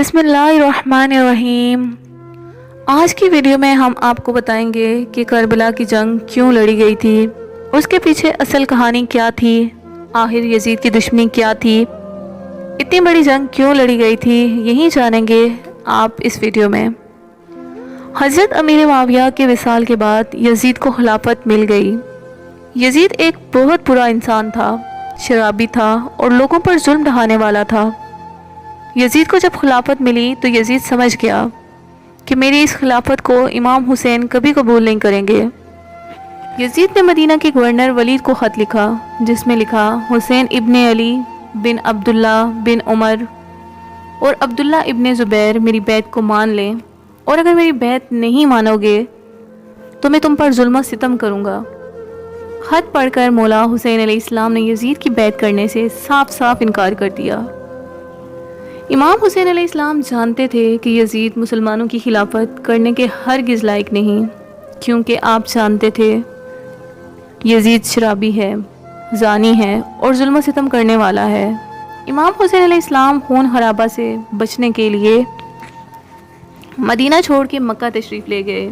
बिस्मिल्लाहिर्रहमानिर्रहीम। आज की वीडियो में हम आपको बताएंगे कि करबला की जंग क्यों लड़ी गई थी, उसके पीछे असल कहानी क्या थी, आखिर यजीद की दुश्मनी क्या थी, इतनी बड़ी जंग क्यों लड़ी गई थी, यही जानेंगे आप इस वीडियो में। हज़रत अमीर मुआविया के विसाल के बाद यजीद को खिलाफत मिल गई। यजीद एक बहुत बुरा इंसान था, शराबी था और लोगों पर जुल्म ढहाने वाला था। यजीद को जब खिलाफत मिली तो यजीद समझ गया कि मेरी इस खिलाफत को इमाम हुसैन कभी कबूल नहीं करेंगे। यजीद ने मदीना के गवर्नर वलीद को ख़त लिखा, जिसमें लिखा, हुसैन इब्ने अली बिन अब्दुल्ला बिन उमर और अब्दुल्ला इब्ने ज़ुबैर मेरी बैत को मान लें, और अगर मेरी बैत नहीं मानोगे तो मैं तुम पर जुल्म सितम करूँगा। ख़त पढ़कर मौला हुसैन अलैहिस्सलाम ने यजीद की बैत करने से साफ साफ इनकार कर दिया। इमाम हुसैन अलैहिस्सलाम जानते थे कि यजीद मुसलमानों की खिलाफत करने के हरगिज़ लायक नहीं, क्योंकि आप जानते थे यजीद शराबी है, जानी है और जुल्म सितम करने वाला है। इमाम हुसैन अलैहिस्सलाम खून खराबा से बचने के लिए मदीना छोड़ के मक्का तशरीफ़ ले गए,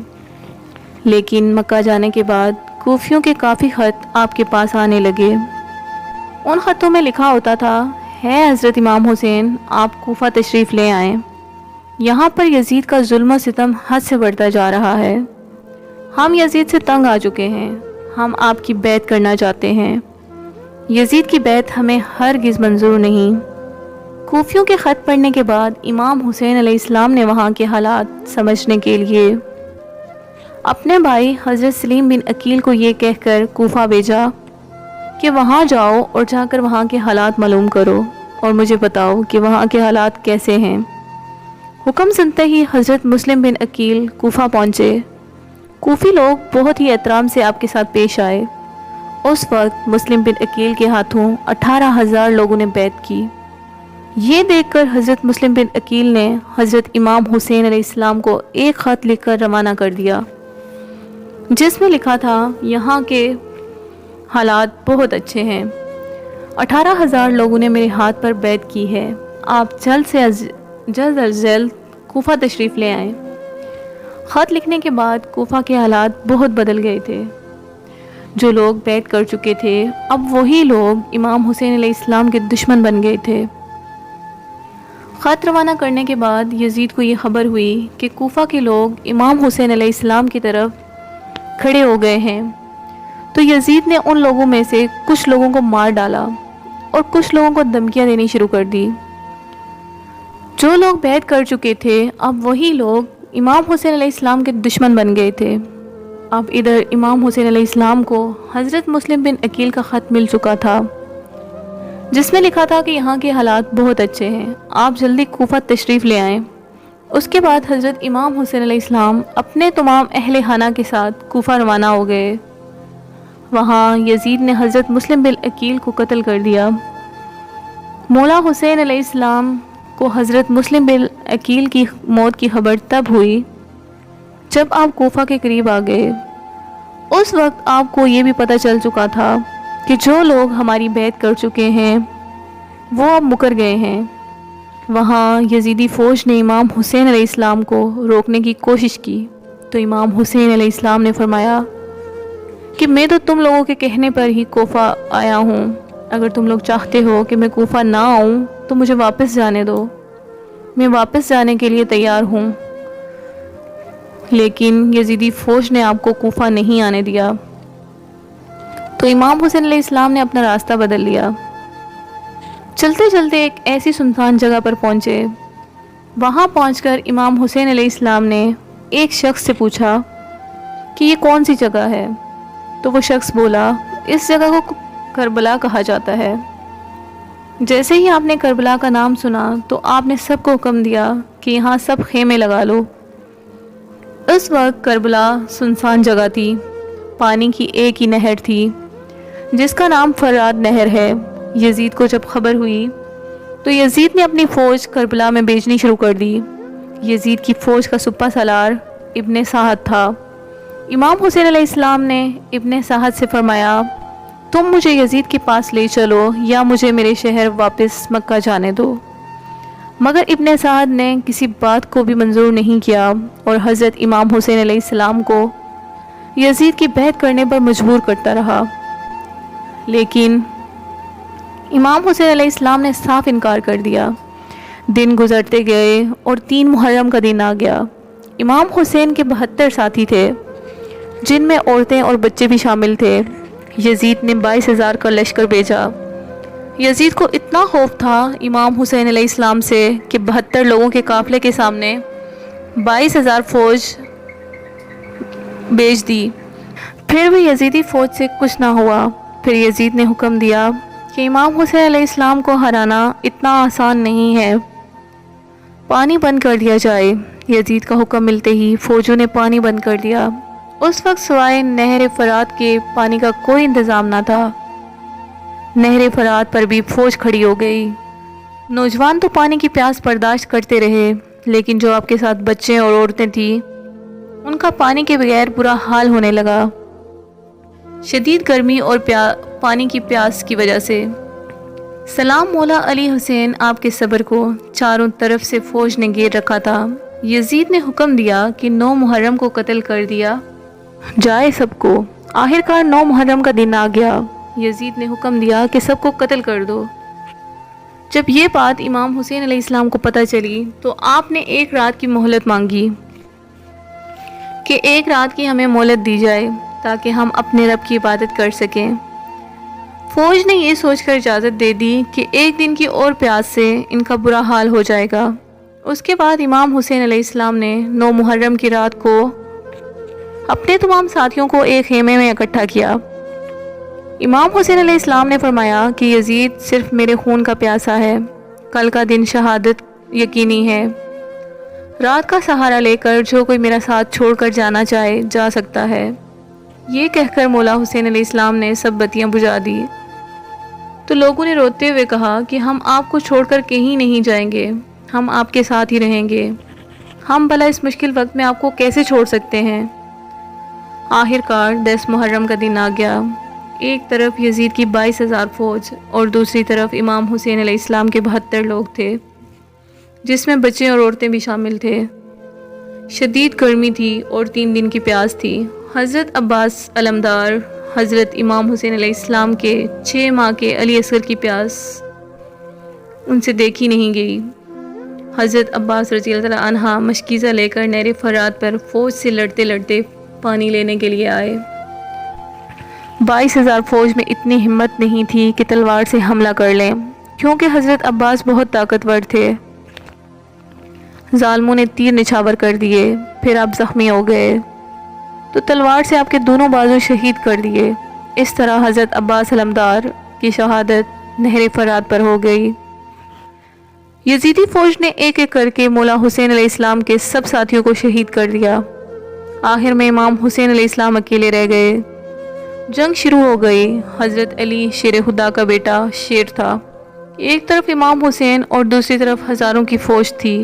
लेकिन मक्का जाने के बाद कूफियों के काफ़ी ख़त आपके पास आने लगे। उन ख़तों में लिखा होता था, है हज़रत इमाम हुसैन, आप कूफा तशरीफ़ ले आएँ, यहाँ पर यजीद का जुल्म सितम हद से बढ़ता जा रहा है। हम यजीद से तंग आ चुके हैं, हम आपकी बैत करना चाहते हैं। यजीद की बैत हमें हरगिज़ मंजूर नहीं। कूफियों के ख़त पढ़ने के बाद इमाम हुसैन अलैहिस्सलाम ने वहाँ के हालात समझने के लिए अपने भाई हज़रत सलीम बिन अकील को ये कहकर कूफा भेजा कि वहाँ जाओ और जाकर वहाँ के हालात मालूम करो और मुझे बताओ कि वहाँ के हालात कैसे हैं। हुक्म सुनते ही हज़रत मुस्लिम बिन अकील कूफा पहुँचे। कूफी लोग बहुत ही एहतराम से आपके साथ पेश आए। उस वक्त मुस्लिम बिन अकील के हाथों 18,000 लोगों ने बैत की। ये देखकर हज़रत मुस्लिम बिन अकील ने हज़रत इमाम हुसैन अलैहिस्सलाम को एक ख़त लिखकर रवाना कर दिया, जिसमें लिखा था, यहाँ के हालात बहुत अच्छे हैं, 18,000 लोगों ने मेरे हाथ पर बैत की है, आप जल्द से जल्द कूफा तशरीफ़ ले आएँ। ख़त लिखने के बाद कूफा के हालात बहुत बदल गए थे। जो लोग बैत कर चुके थे, अब वही लोग इमाम हुसैन अलैहिस्सलाम के दुश्मन बन गए थे। ख़त रवाना करने के बाद यजीद को ये खबर हुई कि कूफा के लोग इमाम हुसैन अलैहिस्सलाम की तरफ खड़े हो गए हैं, तो यजीद ने उन लोगों में से कुछ लोगों को मार डाला और कुछ लोगों को धमकियां देनी शुरू कर दी। जो लोग बैत कर चुके थे, अब वही लोग इमाम हुसैन अलैहिस्सलाम के दुश्मन बन गए थे। अब इधर इमाम हुसैन अलैहिस्सलाम को हज़रत मुस्लिम बिन अकील का ख़त मिल चुका था, जिसमें लिखा था कि यहाँ के हालात बहुत अच्छे हैं, आप जल्दी कूफा तशरीफ़ ले आएँ। उसके बाद हज़रत इमाम हुसैन अलैहिस्सलाम अपने तमाम अहले खाना के साथ कूफा रवाना हो गए। वहाँ यजीद ने हज़रत मुस्लिम बिन अकील को कत्ल कर दिया। मौला हुसैन अलैहिस्सलाम को हज़रत मुस्लिम बिन अकील की मौत की खबर तब हुई जब आप कूफा के करीब आ गए। उस वक्त आपको ये भी पता चल चुका था कि जो लोग हमारी बैत कर चुके हैं वो अब मुकर गए हैं। वहाँ यजीदी फ़ौज ने इमाम हुसैन अलैहिस्सलाम को रोकने की कोशिश की, तो इमाम हुसैन अलैहिस्सलाम ने फरमाया कि मैं तो तुम लोगों के कहने पर ही कूफा आया हूँ, अगर तुम लोग चाहते हो कि मैं कूफा ना आऊँ तो मुझे वापस जाने दो, मैं वापस जाने के लिए तैयार हूँ। लेकिन यजीदी फ़ौज ने आपको कूफा नहीं आने दिया, तो इमाम हुसैन अलैहिस्सलाम ने अपना रास्ता बदल लिया। चलते चलते एक ऐसी सुनसान जगह पर पहुँचे। वहाँ पहुँचकर इमाम हुसैन अलैहिस्सलाम ने एक शख्स से पूछा कि ये कौन सी जगह है, तो वो शख्स बोला, इस जगह को करबला कहा जाता है। जैसे ही आपने करबला का नाम सुना तो आपने सबको हुक्म दिया कि यहाँ सब खेमे लगा लो। उस वक्त करबला सुनसान जगह थी, पानी की एक ही नहर थी जिसका नाम फरात नहर है। यजीद को जब खबर हुई तो यजीद ने अपनी फ़ौज करबला में भेजनी शुरू कर दी। यजीद की फ़ौज का सुप्पा सालार इब्ने साहद था। इमाम हुसैन अलैहिस्सलाम ने इब्ने साहद से फरमाया, तुम मुझे यजीद के पास ले चलो या मुझे मेरे शहर वापस मक्का जाने दो। مگر ابن سعد نے کسی بات کو بھی منظور نہیں کیا اور حضرت امام حسین علیہ السلام کو یزید کی بیعت کرنے پر مجبور کرتا رہا، لیکن امام حسین علیہ السلام نے صاف انکار کر دیا۔ دن گزرتے گئے اور 3 محرم کا دن آ گیا۔ امام حسین کے 72 ساتھی تھے، جن میں عورتیں اور بچے بھی شامل تھے۔ یزید نے 22,000 کا لشکر بھیجا۔ یزید کو اتنا خوف تھا امام حسین علیہ السلام سے کہ 72 لوگوں کے قافلے کے سامنے 22,000 فوج بھیج دی، پھر بھی یزیدی فوج سے کچھ نہ ہوا۔ پھر یزید نے حکم دیا کہ امام حسین علیہ السلام کو ہرانا اتنا آسان نہیں ہے، پانی بند کر دیا جائے۔ یزید کا حکم ملتے ہی فوجوں نے پانی بند کر دیا۔ اس وقت سوائے نہر فرات کے پانی کا کوئی انتظام نہ تھا۔ نہر فرات پر بھی فوج کھڑی ہو گئی۔ نوجوان تو پانی کی پیاس برداشت کرتے رہے، لیکن جو آپ کے ساتھ بچے اور عورتیں تھیں ان کا پانی کے بغیر برا حال ہونے لگا، شدید گرمی اور پانی کی پیاس کی وجہ سے۔ سلام مولا علی حسین آپ کے صبر کو چاروں طرف سے فوج نے گھیر رکھا تھا۔ یزید نے حکم دیا کہ 9 محرم کو قتل کر دیا جائے سب کو۔ آخرکار 9 محرم کا دن آ گیا۔ یزید نے حکم دیا کہ سب کو قتل کر دو۔ جب یہ بات امام حسین علیہ السلام کو پتہ چلی تو آپ نے 1 رات کی مہلت مانگی کہ 1 رات کی ہمیں مہلت دی جائے تاکہ ہم اپنے رب کی عبادت کر سکیں۔ فوج نے یہ سوچ کر اجازت دے دی کہ 1 دن کی اور پیاس سے ان کا برا حال ہو جائے گا۔ اس کے بعد امام حسین علیہ السلام نے 9 محرم کی رات کو اپنے تمام ساتھیوں کو ایک خیمے میں اکٹھا کیا۔ امام حسین علیہ السلام نے فرمایا کہ یزید صرف میرے خون کا پیاسا ہے، کل کا دن شہادت یقینی ہے۔ رات کا سہارا لے کر جو کوئی میرا ساتھ چھوڑ کر جانا چاہے جا سکتا ہے۔ یہ کہہ کر مولا حسین علیہ السلام نے سب بتیاں بجھا دی تو لوگوں نے روتے ہوئے کہا کہ ہم آپ کو چھوڑ کر کہیں نہیں جائیں گے، ہم آپ کے ساتھ ہی رہیں گے، ہم بھلا اس مشکل وقت میں آپ کو کیسے چھوڑ سکتے ہیں۔ آخرکار 10 محرم کا دن آ گیا۔ ایک طرف یزید کی 22,000 فوج اور دوسری طرف امام حسین علیہ السلام کے 72 لوگ تھے، جس میں بچے اور عورتیں بھی شامل تھے۔ شدید گرمی تھی اور 3 دن کی پیاس تھی۔ حضرت عباس علمدار حضرت امام حسین علیہ السلام کے 6 ماہ کے علی اصغر کی پیاس ان سے دیکھی نہیں گئی۔ حضرت عباس رضی اللہ عنہ مشکیزہ لے کر نہر فرات پر فوج سے لڑتے لڑتے پانی لینے کے لیے آئے۔ 22,000 فوج میں اتنی ہمت نہیں تھی کہ تلوار سے حملہ کر لیں، کیونکہ حضرت عباس بہت طاقتور تھے۔ ظالموں نے تیر نچھاور کر دیے، پھر آپ زخمی ہو گئے تو تلوار سے آپ کے دونوں بازو شہید کر دیے۔ اس طرح حضرت عباس علمدار کی شہادت نہر فرات پر ہو گئی۔ یزیدی فوج نے ایک ایک کر کے مولا حسین علیہ السلام کے سب ساتھیوں کو شہید کر دیا۔ آخر میں امام حسین علیہ السلام اکیلے رہ گئے۔ جنگ شروع ہو گئی۔ حضرت علی شیر خدا کا بیٹا شیر تھا، ایک طرف امام حسین اور دوسری طرف ہزاروں کی فوج تھی۔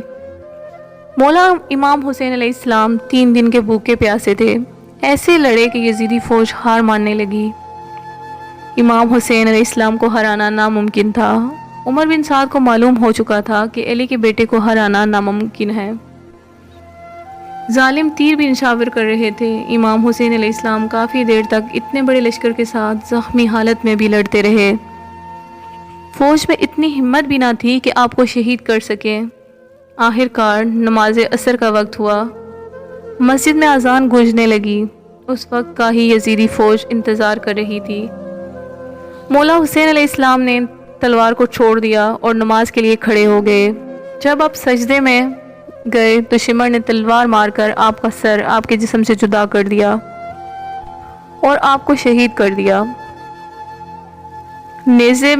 مولا امام حسین علیہ السلام 3 دن کے بھوکے پیاسے تھے، ایسے لڑے کہ یزیدی فوج ہار ماننے لگی۔ امام حسین علیہ السلام کو ہرانا ناممکن تھا۔ عمر بن سعد کو معلوم ہو چکا تھا کہ علی کے بیٹے کو ہرانا ناممکن ہے۔ ظالم تیر بھی نچھاور کر رہے تھے۔ امام حسین علیہ السلام کافی دیر تک اتنے بڑے لشکر کے ساتھ زخمی حالت میں بھی لڑتے رہے۔ فوج میں اتنی ہمت بھی نہ تھی کہ آپ کو شہید کر سکیں۔ آخرکار نماز عصر کا وقت ہوا، مسجد میں اذان گونجنے لگی۔ اس وقت کا ہی یزیدی فوج انتظار کر رہی تھی۔ مولا حسین علیہ السلام نے تلوار کو چھوڑ دیا اور نماز کے لیے کھڑے ہو گئے۔ جب آپ سجدے میں گئے تو شمر نے تلوار مار کر آپ کا سر آپ کے جسم سے جدا کر دیا اور آپ کو شہید کر دیا۔ نیزے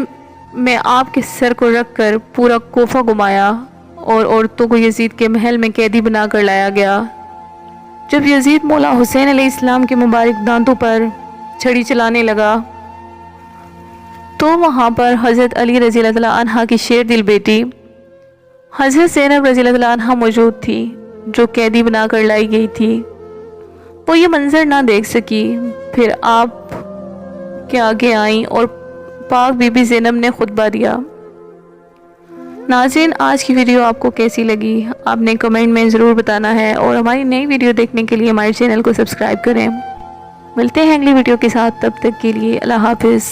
میں آپ کے سر کو رکھ کر پورا کوفہ گھمایا اور عورتوں کو یزید کے محل میں قیدی بنا کر لایا گیا۔ جب یزید مولا حسین علیہ السلام کے مبارک دانتوں پر چھڑی چلانے لگا تو وہاں پر حضرت علی رضی اللہ عنہ کی شیر دل بیٹی حضرت زینب رضی اللہ عنہ موجود تھی، جو قیدی بنا کر لائی گئی تھی۔ وہ یہ منظر نہ دیکھ سکی، پھر آپ کے آگے آئیں اور پاک بی بی زینب نے خطبہ دیا۔ ناظرین آج کی ویڈیو آپ کو کیسی لگی آپ نے کمنٹ میں ضرور بتانا ہے، اور ہماری نئی ویڈیو دیکھنے کے لیے ہمارے چینل کو سبسکرائب کریں۔ ملتے ہیں اگلی ویڈیو کے ساتھ، تب تک کے لیے اللہ حافظ۔